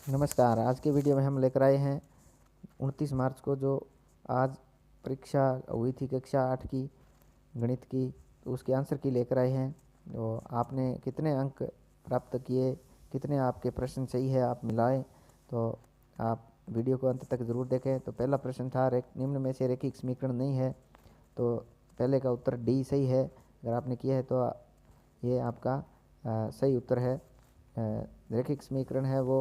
नमस्कार। आज के वीडियो में हम लेकर आए हैं 29 मार्च को जो आज परीक्षा हुई थी कक्षा 8 की गणित की, तो उसके आंसर की लेकर आए हैं। तो आपने कितने अंक प्राप्त किए, कितने आपके प्रश्न सही है, आप मिलाएं। तो आप वीडियो को अंत तक ज़रूर देखें। तो पहला प्रश्न था निम्न में से रैखिक समीकरण नहीं है, तो पहले का उत्तर डी सही है। अगर आपने किया है तो ये आपका सही उत्तर है। रैखिक समीकरण है वो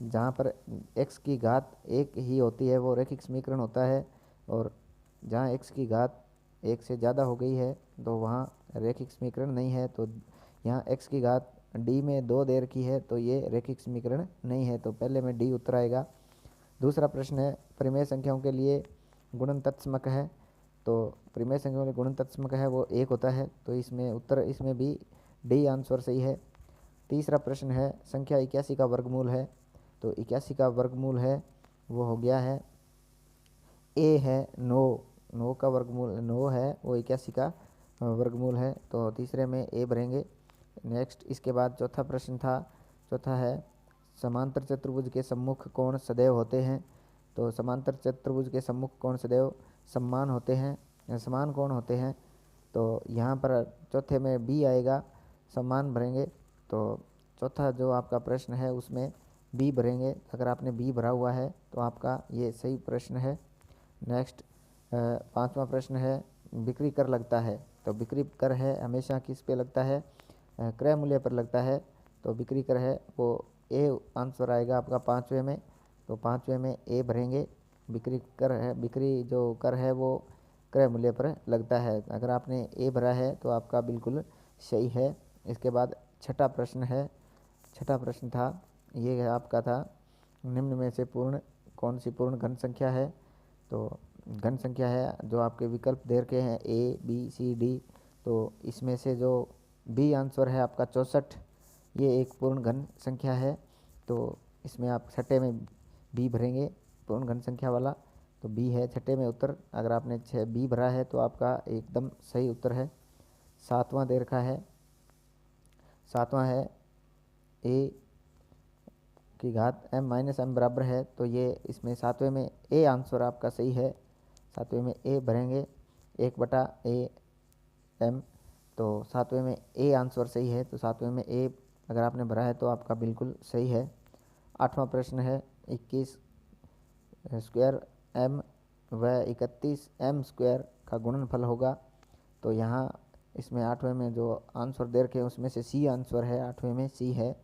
जहाँ पर x की घात एक ही होती है वो रैखिक समीकरण होता है, और जहाँ x की घात एक से ज़्यादा हो गई है तो वहाँ रैखिक समीकरण नहीं है। तो यहाँ x की घात d में 2 दे रखी है तो ये रैखिक समीकरण नहीं है, तो पहले में d उत्तर आएगा। दूसरा प्रश्न है परिमेय संख्याओं के लिए गुणन तत्समक है, तो परिमेय संख्याओं के लिए गुणन तत्समक है वो 1 होता है, तो इसमें उत्तर इसमें भी डी आंसर सही है। तीसरा प्रश्न है संख्या 81 का वर्गमूल है, तो 81 का वर्गमूल है वो हो गया है ए है 9। 9 का वर्गमूल 9 है, वो 81 का वर्गमूल है, तो तीसरे में ए भरेंगे। नेक्स्ट इसके बाद चौथा प्रश्न था, चौथा है समांतर चतुर्भुज के सम्मुख कोण सदैव होते हैं, तो समांतर चतुर्भुज के सम्मुख कोण सदैव समान होते हैं, समान कोण होते हैं। तो यहाँ पर चौथे में बी आएगा, समान भरेंगे। तो चौथा जो आपका प्रश्न है उसमें बी भरेंगे। अगर आपने बी भरा हुआ है तो आपका ये सही प्रश्न है। नेक्स्ट पांचवा प्रश्न है बिक्री कर लगता है, तो बिक्री कर है हमेशा किस पे लगता है, क्रय मूल्य पर लगता है, तो बिक्री कर है वो ए आंसर आएगा आपका पाँचवें में, तो पाँचवें में ए भरेंगे। बिक्री कर है, बिक्री जो कर है वो क्रय मूल्य पर लगता है। अगर आपने ए भरा है तो आपका बिल्कुल सही है। इसके बाद छठा प्रश्न है, छठा प्रश्न था ये आपका था निम्न में से पूर्ण कौन सी पूर्ण घन संख्या है, तो घन संख्या है जो आपके विकल्प दे रखे हैं ए बी सी डी, तो इसमें से जो बी आंसर है आपका 64, ये एक पूर्ण घन संख्या है, तो इसमें आप छठे में बी भरेंगे पूर्ण घन संख्या वाला, तो बी है छठे में उत्तर। अगर आपने छः बी भरा है तो आपका एकदम सही उत्तर है। सातवां दे रखा है, सातवां है ए की घात m माइनस एम बराबर है, तो ये इसमें सातवें में ए आंसर आपका सही है। सातवें में ए भरेंगे 1/a m, तो सातवें में ए आंसर सही है, तो सातवें में ए अगर आपने भरा है तो आपका बिल्कुल सही है। आठवां प्रश्न है 21 स्क्वायर m व 31 m स्क्वायर का गुणनफल होगा, तो यहाँ इसमें आठवें में जो आंसर दे रखे हैं उसमें से सी आंसर है, आठवें में सी है।